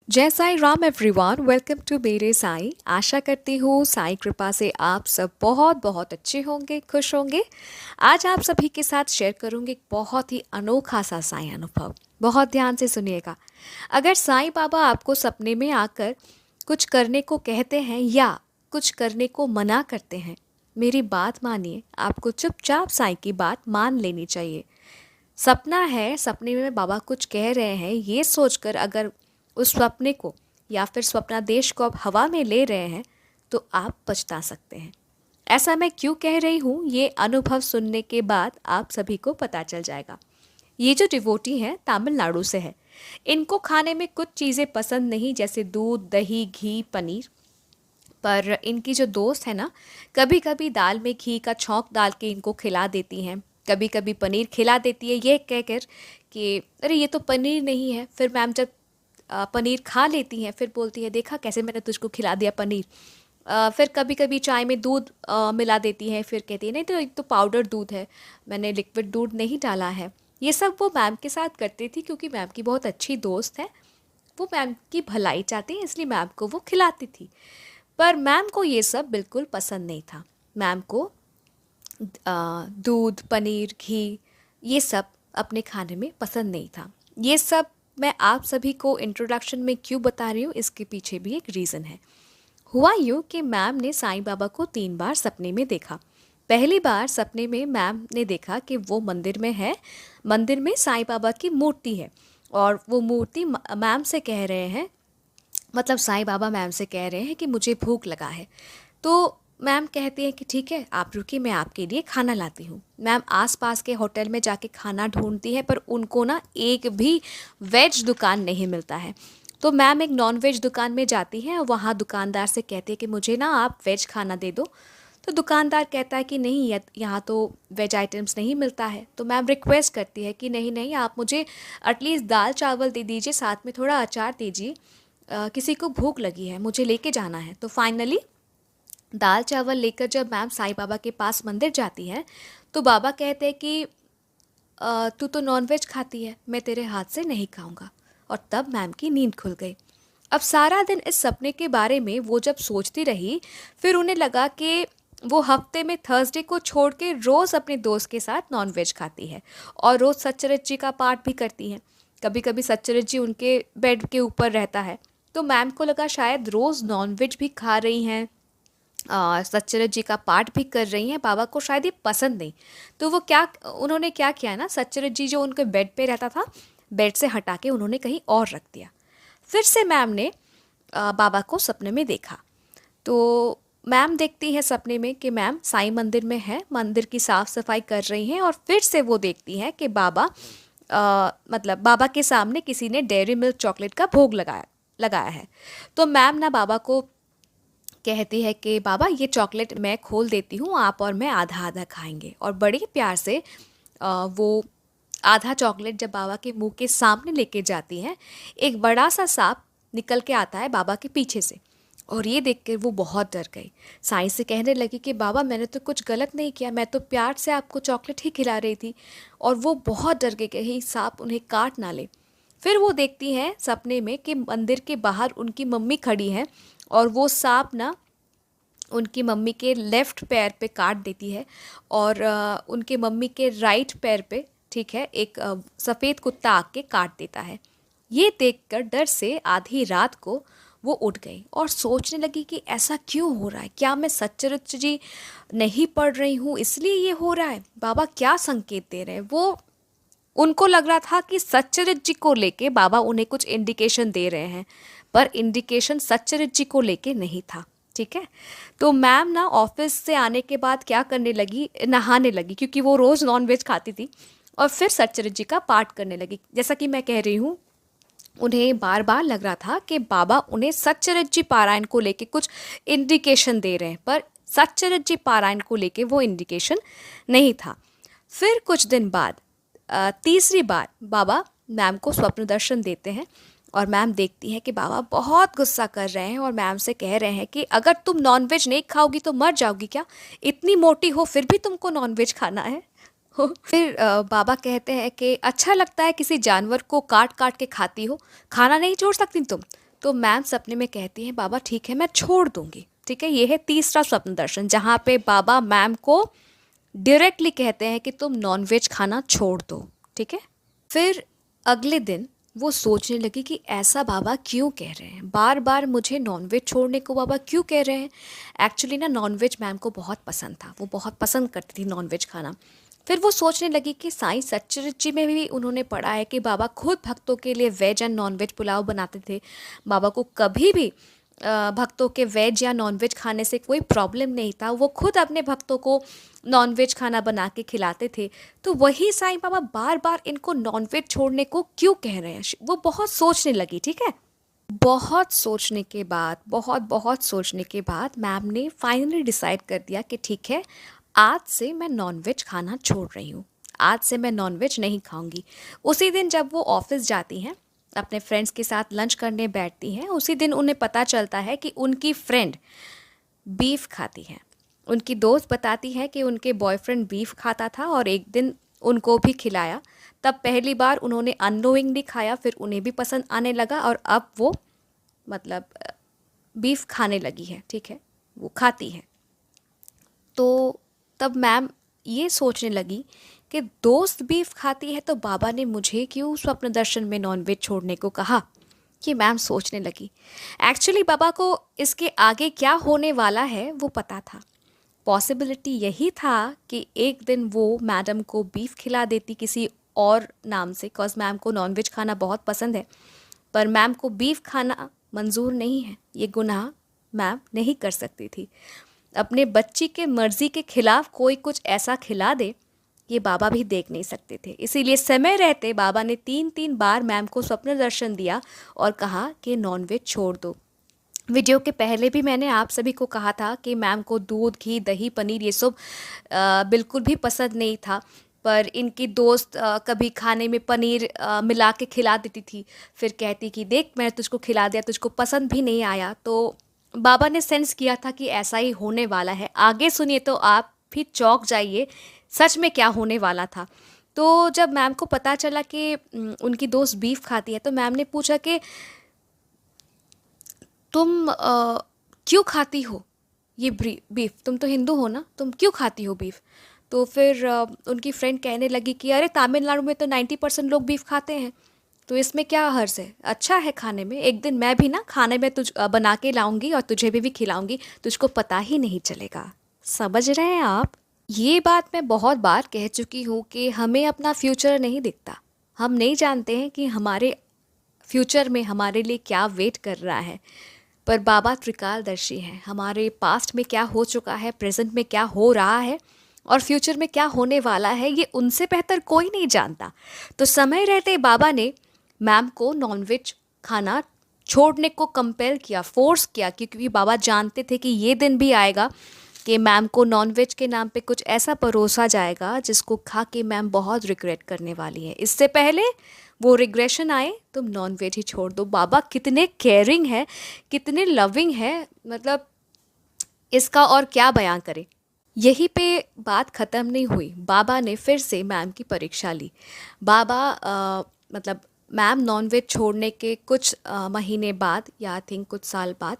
जय Sai Ram everyone, welcome to मेरे साईं। आशा करती हूँ साईं कृपा से आप सब बहुत बहुत अच्छे होंगे, खुश होंगे। आज आप सभी के साथ शेयर करूँगी एक बहुत ही अनोखा सा साईं अनुभव। बहुत ध्यान से सुनिएगा। अगर साईं बाबा आपको सपने में आकर कुछ करने को कहते हैं या कुछ करने को मना करते हैं, मेरी बात मानिए, आपको चुपचाप साईं की बात मान लेनी चाहिए। सपना है, सपने में बाबा कुछ कह रहे हैं, ये सोचकर अगर उस सपने को या फिर स्वप्नादेश को आप हवा में ले रहे हैं तो आप पछता सकते हैं। ऐसा मैं क्यों कह रही हूँ, ये अनुभव सुनने के बाद आप सभी को पता चल जाएगा। ये जो डिवोटी हैं तमिलनाडु से है। इनको खाने में कुछ चीज़ें पसंद नहीं, जैसे दूध, दही, घी, पनीर। पर इनकी जो दोस्त है ना, कभी कभी दाल में घी का छौंक डाल के इनको खिला देती हैं, कभी कभी पनीर खिला देती है, ये कहकर कि अरे ये तो पनीर नहीं है। फिर मैम जब पनीर खा लेती हैं फिर बोलती है, देखा कैसे मैंने तुझको खिला दिया पनीर। फिर कभी कभी चाय में दूध मिला देती है, फिर कहती है नहीं तो एक तो पाउडर दूध है, मैंने लिक्विड दूध नहीं डाला है। ये सब वो मैम के साथ करती थी क्योंकि मैम की बहुत अच्छी दोस्त है। वो मैम की भलाई चाहती है, इसलिए मैम को वो खिलाती थी। पर मैम को ये सब बिल्कुल पसंद नहीं था। मैम को दूध, पनीर, घी ये सब अपने खाने में पसंद नहीं था। ये सब मैं आप सभी को इंट्रोडक्शन में क्यों बता रही हूँ, इसके पीछे भी एक रीज़न है। हुआ यूँ कि मैम ने साईं बाबा को 3 बार सपने में देखा। पहली बार सपने में मैम ने देखा कि वो मंदिर में है, मंदिर में साईं बाबा की मूर्ति है और वो मूर्ति मैम से कह रहे हैं, मतलब साईं बाबा मैम से कह रहे हैं कि मुझे भूख लगा है। तो मैम कहती है कि ठीक है, आप रुकिए, मैं आपके लिए खाना लाती हूँ। मैम आसपास के होटल में जाके खाना ढूंढती है, पर उनको ना एक भी वेज दुकान नहीं मिलता है। तो मैम एक नॉन वेज दुकान में जाती हैं और वहाँ दुकानदार से कहती है कि मुझे ना आप वेज खाना दे दो। तो दुकानदार कहता है कि नहीं, यहाँ तो वेज आइटम्स नहीं मिलता है। तो मैम रिक्वेस्ट करती है कि नहीं नहीं, आप मुझे एटलीस्ट दाल चावल दे दीजिए, साथ में थोड़ा अचार दीजिए, किसी को भूख लगी है, मुझे लेके जाना है। तो फाइनली दाल चावल लेकर जब मैम साईं बाबा के पास मंदिर जाती है तो बाबा कहते हैं कि तू तो नॉनवेज खाती है, मैं तेरे हाथ से नहीं खाऊंगा। और तब मैम की नींद खुल गई। अब सारा दिन इस सपने के बारे में वो जब सोचती रही, फिर उन्हें लगा कि वो हफ्ते में थर्सडे को छोड़ के रोज़ अपने दोस्त के साथ नॉनवेज खाती है और रोज़ सच्चरित्र जी का पाठ भी करती हैं। कभी कभी सच्चरित्र जी उनके बेड के ऊपर रहता है। तो मैम को लगा शायद रोज़ नॉनवेज भी खा रही हैं, सच्चरित्र जी का पाठ भी कर रही हैं, बाबा को शायद ये पसंद नहीं। तो वो क्या, उन्होंने क्या किया ना, सच्चरित्र जी जो उनके बेड पे रहता था, बेड से हटा के उन्होंने कहीं और रख दिया। फिर से मैम ने बाबा को सपने में देखा। तो मैम देखती है सपने में कि मैम साईं मंदिर में है, मंदिर की साफ़ सफाई कर रही हैं, और फिर से वो देखती हैं कि बाबा मतलब बाबा के सामने किसी ने डेयरी मिल्क चॉकलेट का भोग लगाया लगाया है। तो मैम ना बाबा को कहती है कि बाबा ये चॉकलेट मैं खोल देती हूँ, आप और मैं आधा आधा खाएंगे। और बड़े प्यार से वो आधा चॉकलेट जब बाबा के मुंह के सामने लेके जाती हैं, एक बड़ा सा सांप निकल के आता है बाबा के पीछे से। और ये देख कर वो बहुत डर गई। साईं से कहने लगी कि बाबा मैंने तो कुछ गलत नहीं किया, मैं तो प्यार से आपको चॉकलेट ही खिला रही थी। और वो बहुत डर गई कहीं सांप उन्हें काट ना ले। फिर वो देखती हैं सपने में कि मंदिर के बाहर उनकी मम्मी खड़ी हैं और वो सांप ना उनकी मम्मी के लेफ़्ट पैर पे काट देती है और उनके मम्मी के राइट पैर पे, ठीक है, एक सफ़ेद कुत्ता आके काट देता है। ये देखकर डर से आधी रात को वो उठ गई और सोचने लगी कि ऐसा क्यों हो रहा है, क्या मैं सच्चरित्र जी नहीं पढ़ रही हूँ इसलिए ये हो रहा है, बाबा क्या संकेत दे रहे हैं। वो उनको लग रहा था कि सच्चरित्र जी को लेके बाबा उन्हें कुछ इंडिकेशन दे रहे हैं, पर इंडिकेशन सच्चरित्र जी को लेके नहीं था। ठीक है। तो मैम ना ऑफिस से आने के बाद क्या करने लगी, नहाने लगी, क्योंकि वो रोज़ नॉनवेज खाती थी, और फिर सच्चरित्र जी का पाठ करने लगी। जैसा कि मैं कह रही हूँ, उन्हें बार बार लग रहा था कि बाबा उन्हें सच्चरित्र जी पारायण को लेके कुछ इंडिकेशन दे रहे हैं, पर सच्चरित्र जी पारायण को लेके वो इंडिकेशन नहीं था। फिर कुछ दिन बाद तीसरी बार बाबा मैम को स्वप्न दर्शन देते हैं और मैम देखती है कि बाबा बहुत गुस्सा कर रहे हैं और मैम से कह रहे हैं कि अगर तुम नॉनवेज नहीं खाओगी तो मर जाओगी क्या, इतनी मोटी हो फिर भी तुमको नॉनवेज खाना है। फिर बाबा कहते हैं कि अच्छा लगता है किसी जानवर को काट काट के खाती हो, खाना नहीं छोड़ सकती तुम। तो मैम सपने में कहती हैं बाबा ठीक है मैं छोड़ दूंगी। ठीक है, ये है तीसरा स्वप्न दर्शन जहाँ पे बाबा मैम को डायरेक्टली कहते हैं कि तुम नॉनवेज खाना छोड़ दो। ठीक है, फिर अगले दिन वो सोचने लगी कि ऐसा बाबा क्यों कह रहे हैं, बार बार मुझे नॉनवेज छोड़ने को बाबा क्यों कह रहे हैं। एक्चुअली ना नॉनवेज मैम को बहुत पसंद था, वो बहुत पसंद करती थी नॉनवेज खाना। फिर वो सोचने लगी कि साईं सच्चरित्र में भी उन्होंने पढ़ा है कि बाबा खुद भक्तों के लिए वेज एंड नॉनवेज पुलाव बनाते थे। बाबा को कभी भी भक्तों के वेज या नॉनवेज खाने से कोई प्रॉब्लम नहीं था, वो खुद अपने भक्तों को नॉनवेज खाना बना के खिलाते थे। तो वही साईं बाबा बार बार इनको नॉनवेज छोड़ने को क्यों कह रहे हैं, वो बहुत सोचने लगी। ठीक है, बहुत सोचने के बाद, बहुत बहुत सोचने के बाद मैम ने फाइनली डिसाइड कर दिया कि ठीक है, आज से मैं नॉनवेज खाना छोड़ रही हूँ, आज से मैं नॉनवेज नहीं खाऊंगी। उसी दिन जब वो ऑफिस जाती हैं, अपने फ्रेंड्स के साथ लंच करने बैठती हैं, उसी दिन उन्हें पता चलता है कि उनकी फ्रेंड बीफ खाती है। उनकी दोस्त बताती है कि उनके बॉयफ्रेंड बीफ खाता था और एक दिन उनको भी खिलाया। तब पहली बार उन्होंने अननोइंगली खाया, फिर उन्हें भी पसंद आने लगा और अब वो मतलब बीफ खाने लगी है। ठीक है, वो खाती है। तो तब मैम ये सोचने लगी कि दोस्त बीफ खाती है तो बाबा ने मुझे क्यों स्वप्न दर्शन में नॉनवेज छोड़ने को कहा। ये मैम सोचने लगी। एक्चुअली बाबा को इसके आगे क्या होने वाला है वो पता था। पॉसिबिलिटी यही था कि एक दिन वो मैडम को बीफ खिला देती किसी और नाम से, कॉज मैम को नॉनवेज खाना बहुत पसंद है, पर मैम को बीफ खाना मंजूर नहीं है। ये गुनाह मैम नहीं कर सकती थी। अपने बच्ची के मर्जी के खिलाफ कोई कुछ ऐसा खिला दे, ये बाबा भी देख नहीं सकते थे। इसीलिए समय रहते बाबा ने 3-3 बार मैम को स्वप्न दर्शन दिया और कहा कि नॉनवेज छोड़ दो। वीडियो के पहले भी मैंने आप सभी को कहा था कि मैम को दूध, घी, दही, पनीर ये सब बिल्कुल भी पसंद नहीं था, पर इनकी दोस्त कभी खाने में पनीर मिला के खिला देती थी, फिर कहती कि देख मैंने तुझको खिला दिया, तुझको पसंद भी नहीं आया। तो बाबा ने सेंस किया था कि ऐसा ही होने वाला है। आगे सुनिए तो आप भी चौंक जाइए, सच में क्या होने वाला था। तो जब मैम को पता चला कि उनकी दोस्त बीफ खाती है, तो मैम ने पूछा कि तुम क्यों खाती हो ये बीफ, तुम तो हिंदू हो ना, तुम क्यों खाती हो बीफ। तो फिर उनकी फ्रेंड कहने लगी कि अरे तमिलनाडु में तो 90% लोग बीफ खाते हैं, तो इसमें क्या हर्ज है, अच्छा है खाने में। एक दिन मैं भी ना खाने में बना के लाऊंगी और तुझे भी खिलाऊंगी, तुझको पता ही नहीं चलेगा। समझ रहे हैं आप। ये बात मैं बहुत बार कह चुकी हूँ कि हमें अपना फ्यूचर नहीं दिखता। हम नहीं जानते हैं कि हमारे फ्यूचर में हमारे लिए क्या वेट कर रहा है, पर बाबा त्रिकालदर्शी हैं। हमारे पास्ट में क्या हो चुका है, प्रेजेंट में क्या हो रहा है और फ्यूचर में क्या होने वाला है, ये उनसे बेहतर कोई नहीं जानता। तो समय रहते बाबा ने मैम को नॉनवेज खाना छोड़ने को कंपेल किया, फोर्स किया, क्योंकि बाबा जानते थे कि ये दिन भी आएगा कि मैम को नॉनवेज के नाम पे कुछ ऐसा परोसा जाएगा जिसको खा के मैम बहुत रिग्रेट करने वाली है। इससे पहले वो रिग्रेशन आए, तुम नॉनवेज ही छोड़ दो। बाबा कितने केयरिंग है, कितने लविंग है, मतलब इसका और क्या बयां करें। यहीं पे बात ख़त्म नहीं हुई। बाबा ने फिर से मैम की परीक्षा ली। बाबा मतलब मैम नॉनवेज छोड़ने के कुछ महीने बाद या आई थिंक कुछ साल बाद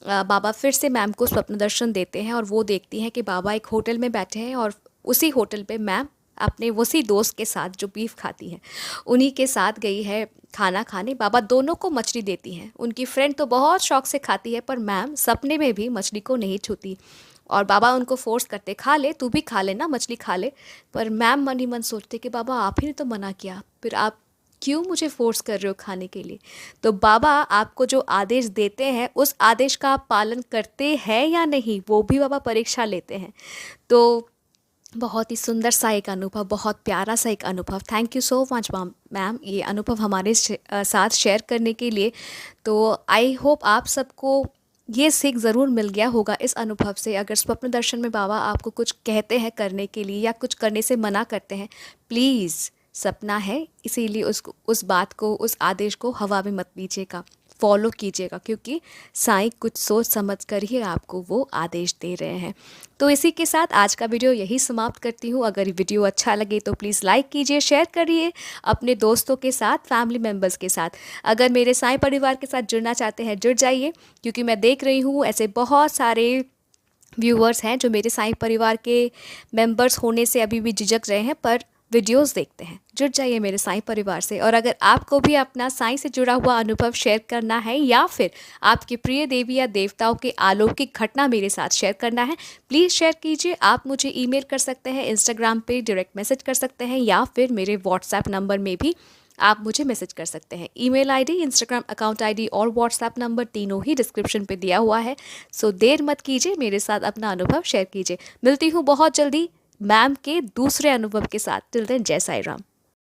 बाबा फिर से मैम को स्वप्न दर्शन देते हैं और वो देखती हैं कि बाबा एक होटल में बैठे हैं और उसी होटल पे मैम अपने उसी दोस्त के साथ जो बीफ खाती हैं उन्हीं के साथ गई है खाना खाने। बाबा दोनों को मछली देती हैं। उनकी फ्रेंड तो बहुत शौक से खाती है, पर मैम सपने में भी मछली को नहीं छूती और बाबा उनको फोर्स करते, खा ले, तू भी खा ले ना, मछली खा ले। पर मैम मन ही मन सोचते कि बाबा आप ही ने तो मना किया, फिर आप क्यों मुझे फोर्स कर रहे हो खाने के लिए। तो बाबा आपको जो आदेश देते हैं उस आदेश का आप पालन करते हैं या नहीं, वो भी बाबा परीक्षा लेते हैं। तो बहुत ही सुंदर सा एक अनुभव, बहुत प्यारा सा एक अनुभव। Thank you so much ma'am ये अनुभव हमारे साथ शेयर करने के लिए। तो आई होप आप सबको ये सीख ज़रूर मिल गया होगा इस अनुभव से। अगर स्वप्न दर्शन में बाबा आपको कुछ कहते हैं करने के लिए या कुछ करने से मना करते हैं, प्लीज़, सपना है इसीलिए उस बात को, उस आदेश को हवा में मत दीजिएगा। फॉलो कीजिएगा, क्योंकि साईं कुछ सोच समझ कर ही आपको वो आदेश दे रहे हैं। तो इसी के साथ आज का वीडियो यही समाप्त करती हूँ। अगर वीडियो अच्छा लगे तो प्लीज़ लाइक कीजिए, शेयर करिए अपने दोस्तों के साथ, फैमिली मेम्बर्स के साथ। अगर मेरे साईं परिवार के साथ जुड़ना चाहते हैं जुड़ जाइए, क्योंकि मैं देख रही हूँ ऐसे बहुत सारे व्यूअर्स हैं जो मेरे साईं परिवार के मेंबर्स होने से अभी भी झिझक रहे हैं, पर वीडियोस देखते हैं। जुड़ जाइए मेरे साईं परिवार से। और अगर आपको भी अपना साईं से जुड़ा हुआ अनुभव शेयर करना है, या फिर आपके प्रिय देवी या देवताओं के अलौकिक घटना मेरे साथ शेयर करना है, प्लीज़ शेयर कीजिए। आप मुझे ईमेल कर सकते हैं, इंस्टाग्राम पे डायरेक्ट मैसेज कर सकते हैं, या फिर मेरे व्हाट्सएप नंबर में भी आप मुझे मैसेज कर सकते हैं। Email ID, Instagram account ID और व्हाट्सएप नंबर तीनों ही डिस्क्रिप्शन पे दिया हुआ है। सो देर मत कीजिए, मेरे साथ अपना अनुभव शेयर कीजिए। मिलती हूँ बहुत जल्दी मैम के दूसरे अनुभव के साथ। टिल देन जय साईं राम।